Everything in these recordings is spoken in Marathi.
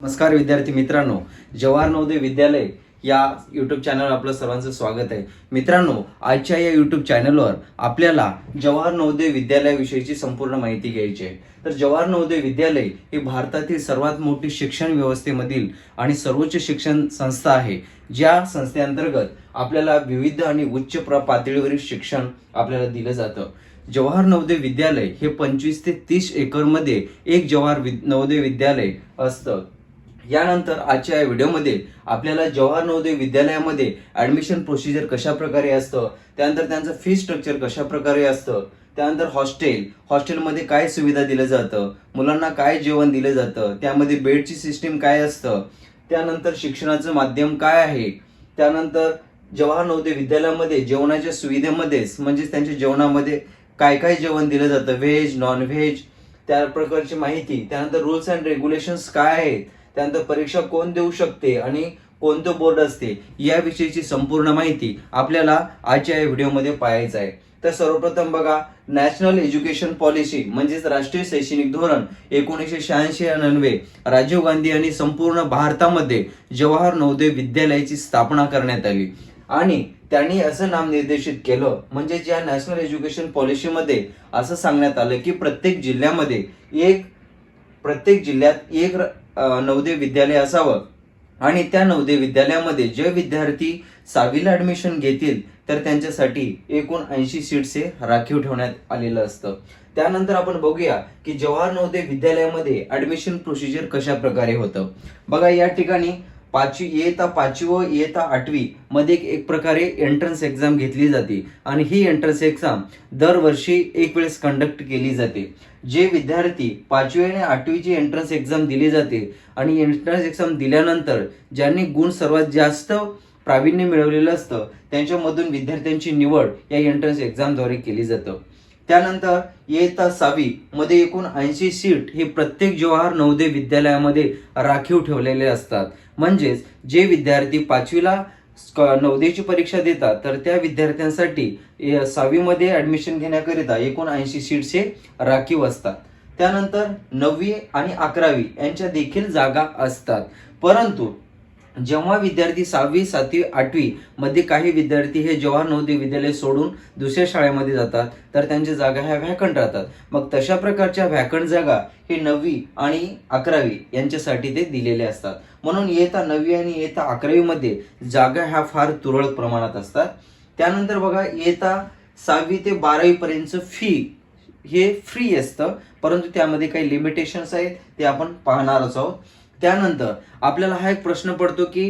नमस्कार विद्यार्थी मित्रांनो, जवाहर नवोदय विद्यालय या यूट्यूब चॅनलवर आपलं सर्वांचं स्वागत आहे. मित्रांनो, आजच्या या यूट्यूब चॅनलवर आपल्याला जवाहर नवोदय विद्यालयाविषयीची संपूर्ण माहिती घ्यायची आहे. तर जवाहर नवोदय विद्यालय ही भारतातील सर्वात मोठी शिक्षण व्यवस्थेमधील आणि सर्वोच्च शिक्षण संस्था आहे. ज्या संस्थेअंतर्गत आपल्याला विविध आणि उच्च पातळीवरील शिक्षण आपल्याला दिलं जातं. जवाहर नवोदय विद्यालय हे 25 ते 30 एकरमध्ये एक जवाहर नवोदय विद्यालय असतं. यानंतर आजच्या या व्हिडिओमध्ये आपल्याला जवाहर नवोदय विद्यालयामध्ये ऍडमिशन प्रोसिजर कशा प्रकारे असतं, त्यानंतर त्यांचं फी स्ट्रक्चर कशा प्रकारे असतं, त्यानंतर हॉस्टेलमध्ये काय सुविधा दिलं जातं, मुलांना काय जेवण दिलं जातं, त्यामध्ये बेडची सिस्टीम काय असतं, त्यानंतर शिक्षणाचं माध्यम काय आहे, त्यानंतर जवाहर नवोदय विद्यालयामध्ये जेवणाच्या सुविधेमध्येच म्हणजेच त्यांच्या जेवणामध्ये काय काय जेवण दिलं जातं, व्हेज नॉन व्हेज, त्या प्रकारची माहिती, त्यानंतर रूल्स अँड रेग्युलेशन्स काय आहेत, त्यानंतर परीक्षा कोण देऊ शकते आणि कोणतं बोर्ड असते, याविषयीची संपूर्ण माहिती आपल्याला आजच्या या व्हिडिओमध्ये पाहायचं आहे. तर सर्वप्रथम बघा, नॅशनल एज्युकेशन पॉलिसी म्हणजेच राष्ट्रीय शैक्षणिक धोरण 1986-90 राजीव गांधी यांनी संपूर्ण भारतामध्ये जवाहर नवोदय विद्यालयाची स्थापना करण्यात आली आणि त्यांनी असं नाम निर्देशित केलं, म्हणजे या नॅशनल एज्युकेशन पॉलिसीमध्ये असं सांगण्यात आलं की प्रत्येक जिल्ह्यात एक नवोदय विद्यालय असावं आणि त्या नवोदय विद्यालयामध्ये जे विद्यार्थी 6वीला ऍडमिशन घेतील तर त्यांच्यासाठी एकूण 80 सीट्स हे राखीव ठेवण्यात आलेलं असतं. त्यानंतर आपण बघूया की जवाहर नवोदय विद्यालयामध्ये ऍडमिशन प्रोसिजर कशा प्रकारे होतं. बघा, या ठिकाणी इयत्ता 5वी व इयत्ता 8वी मध्ये एक प्रकारे एंट्रन्स एक्झाम घेतली जाते आणि ही एंट्रन्स एक्झाम दरवर्षी एक वेळेस कंडक्ट केली जाते. जे विद्यार्थी 5वी आणि 8वीची एंट्रन्स एक्झाम दिली जाते आणि एंट्रन्स एक्झाम दिल्यानंतर ज्यांनी गुण सर्वात जास्त प्रावीण्य मिळवलेलं असतं त्यांच्यामधून विद्यार्थ्यांची निवड या एंट्रन्स एक्झामद्वारे केली जातं. त्यानंतर इयत्ता 6वी मध्ये एकूण 80 सीट हे प्रत्येक जवाहर नवोदय विद्यालयामध्ये राखीव ठेवलेले असतात. म्हणजेच जे विद्यार्थी 5वीला नवोदयची परीक्षा देतात तर त्या विद्यार्थ्यांसाठी 6वी मध्ये ऍडमिशन घेण्याकरिता एकूण 80 सीट्स हे राखीव असतात. त्यानंतर 9वी आणि 11वी यांच्या देखील जागा असतात. परंतु जेव्हा विद्यार्थी 6वी 7वी 8वी मध्ये काही विद्यार्थी हे जवाहर नवोदय विद्यालय सोडून दुसऱ्या शाळेमध्ये जातात तर त्यांच्या जागा ह्या व्हॅकंट राहतात. मग तशा प्रकारच्या व्हॅकंट जागा हे 9वी आणि 11वी यांच्यासाठी ते दिलेले असतात. म्हणून इयत्ता 9वी आणि इयत्ता 11वी मध्ये जागा ह्या फार तुरळक प्रमाणात असतात. त्यानंतर बघा, इयत्ता 6वी ते 12वी पर्यंत फी हे फ्री असतं, परंतु त्यामध्ये काही लिमिटेशन्स आहेत ते आपण पाहणारच आहोत. त्यानंतर आपल्याला हा एक प्रश्न पडतो की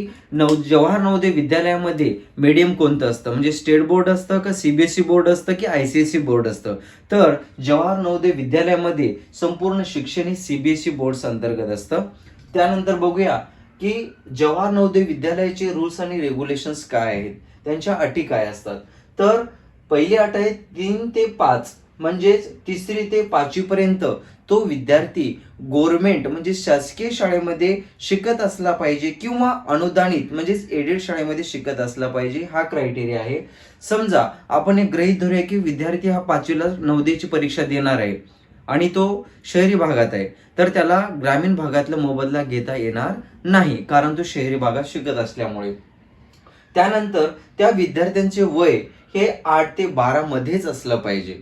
जवाहर नवोदय विद्यालयामध्ये मीडियम कोणतं असतं, म्हणजे स्टेट बोर्ड असतं का सीबीएसई बोर्ड असतं की आयसीएसई बोर्ड असतं. तर जवाहर नवोदय विद्यालयामध्ये संपूर्ण शिक्षण हे सीबीएसई बोर्ड अंतर्गत असतं. त्यानंतर बघूया की जवाहर नवोदय विद्यालयाचे रूल्स आणि रेग्युलेशन्स काय आहेत, त्यांच्या अटी काय असतात. तर पहिली अट आहे 3 ते 5 म्हणजेच 3री ते 5वी पर्यंत तो विद्यार्थी गव्हर्नमेंट म्हणजे शासकीय शाळेमध्ये शिकत असला पाहिजे किंवा अनुदानित म्हणजेच एडेड शाळेमध्ये शिकत असला पाहिजे, हा क्रायटेरिया आहे. समजा आपण एक गृहीत धरूया की विद्यार्थी हा 5वीला नवोदयची परीक्षा देणार आहे आणि तो शहरी भागात आहे, तर त्याला ग्रामीण भागातला मोबदला घेता येणार नाही, कारण तो शहरी भागात शिकत असल्यामुळे. त्यानंतर त्या विद्यार्थ्यांचे वय हे 8 ते 12 मध्येच असलं पाहिजे.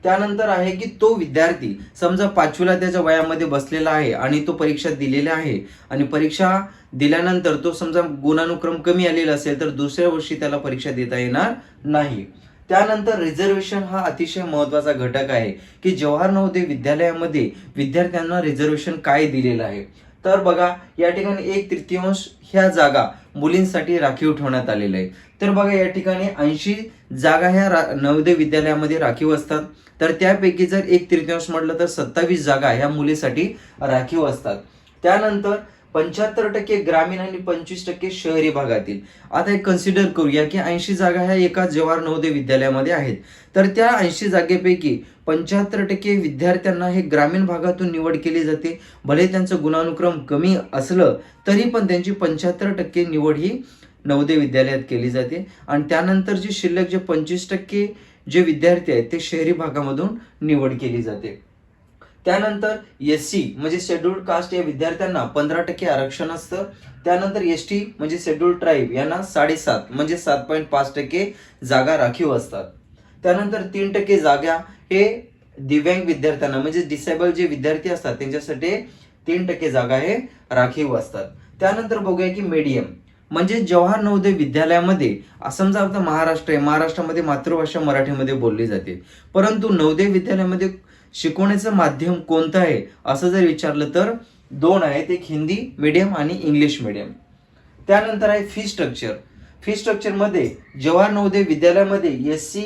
त्यानंतर आहे की तो विद्यार्थी समजा 5वीला त्याच्या वयामध्ये बसलेला आहे आणि तो परीक्षा दिलेला आहे आणि परीक्षा दिल्यानंतर तो समजा गुणानुक्रम कमी आलेला असेल तर दुसऱ्या वर्षी त्याला परीक्षा देता येणार नाही. त्यानंतर रिझर्वेशन हा अतिशय महत्वाचा घटक आहे की जवाहर नवोदय विद्यालयामध्ये विद्यार्थ्यांना रिझर्वेशन काय दिलेलं आहे. तर बघा, या ठिकाणी 1/3 ह्या जागा मुलींसाठी राखीव ठेवण्यात आलेल्या आहे. तर बघा, या ठिकाणी 80 जागा ह्या नवोदय विद्यालयामध्ये राखीव असतात, तर त्यापैकी जर 1/3 म्हटलं तर 27 जागा ह्या मुलीसाठी राखीव असतात. त्यानंतर 75% ग्रामीण आणि 25% शहरी भागातील. आता एक कन्सिडर करूया की 80 जागा ह्या एका जवाहर नवोदय विद्यालयामध्ये आहेत, तर त्या 80 जागेपैकी 75% विद्यार्थ्यांना हे ग्रामीण भागातून निवड केली जाते. भले त्यांचं गुणानुक्रम कमी असलं तरी पण त्यांची 75% निवड ही नवोदय विद्यालयात केली जाते आणि त्यानंतर जे शिल्लक जे 25% जे विद्यार्थी आहेत ते शहरी भागामधून निवड केली जाते. त्यानंतर SC म्हणजे शेड्यूल्ड कास्ट या विद्यार्थ्यांना 15% आरक्षण असतं. त्यानंतर ST म्हणजे शेड्यूल्ड ट्राईब यांना 7.5 म्हणजे 7.5% जागा राखीव असतात. त्यानंतर 3% जागा हे दिव्यांग विद्यार्थ्यांना म्हणजे डिसेबल जे विद्यार्थी असतात त्यांच्यासाठी 3% जागा हे राखीव असतात. त्यानंतर बघूया की मीडियम म्हणजे जवाहर नवोदय विद्यालयामध्ये समजा आता महाराष्ट्र आहे, महाराष्ट्रामध्ये मातृभाषा मराठीमध्ये बोलली जाते, परंतु नवोदय विद्यालयामध्ये शिकवण्याचं माध्यम कोणतं आहे असं जर विचारलं तर 2 आहेत, एक हिंदी मीडियम आणि इंग्लिश मीडियम. त्यानंतर आहे फी स्ट्रक्चर. फी स्ट्रक्चर मध्ये जवाहर नवोदय विद्यालयामध्ये SC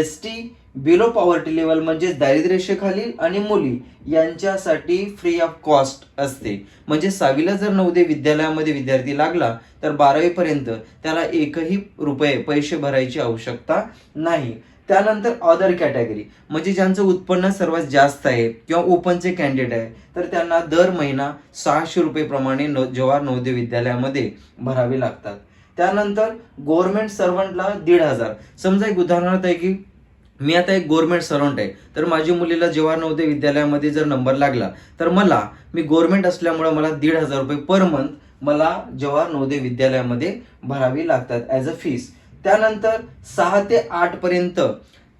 ST below poverty level म्हणजे दारिद्र्यरेषेखालील आणि मुली यांच्यासाठी फ्री ऑफ कॉस्ट असते. म्हणजे 6वीला जर नवोदय विद्यालयामध्ये विद्यार्थी लागला तर 12वी पर्यंत त्याला एकही रुपये पैसे भरायची आवश्यकता नाही. त्यानंतर अदर कॅटेगरी म्हणजे ज्यांचं उत्पन्न सर्वात जास्त आहे किंवा ओपनचे कॅन्डिडेट आहे तर त्यांना दर महिना 600 रुपये प्रमाणे जवाहर नवोदय विद्यालयामध्ये भरावे लागतात. त्यानंतर गव्हर्नमेंट सर्वंटला 1,500. समजा एक उदाहरणार्थ आहे की मी आता एक गव्हर्नमेंट सर्वंट आहे तर माझी मुलीला जवाहर नवोदय विद्यालयामध्ये जर नंबर लागला तर मी गव्हर्नमेंट असल्यामुळे मला 1,500 रुपये पर मंथ मला जवाहर नवोदय विद्यालयामध्ये भरावी लागतात ॲज अ फीस. त्यानंतर 6 ते 8 पर्यंत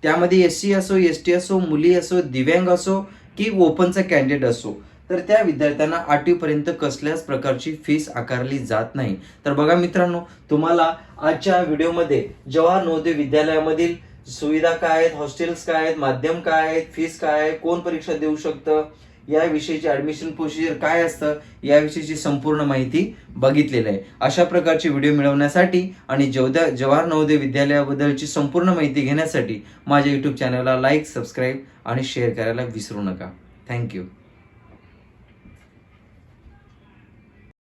त्यामध्ये SC असो ST असो मुली असो दिव्यांग असो की ओपनचा कॅन्डिडेट असो तर त्या विद्यार्थ्यांना 8वी पर्यंत कसल्याच प्रकारची फीस आकारली जात नाही. तर बघा मित्रांनो, तुम्हाला आजच्या व्हिडिओमध्ये जवाहर नवोदय विद्यालयामधील सुविधा काय आहेत, हॉस्टेल्स काय आहेत, माध्यम काय आहेत, फीस काय आहे, कोण परीक्षा देऊ शकतं, याविषयीची ऍडमिशन प्रोसिजर काय असतं याविषयीची संपूर्ण माहिती बघितलेली आहे. अशा प्रकारचे व्हिडिओ मिळवण्यासाठी आणि जवाहर नवोदय विद्यालयाबद्दलची संपूर्ण माहिती घेण्यासाठी माझ्या YouTube चॅनलला लाईक, सबस्क्राईब आणि शेअर करायला विसरू नका. थँक्यू.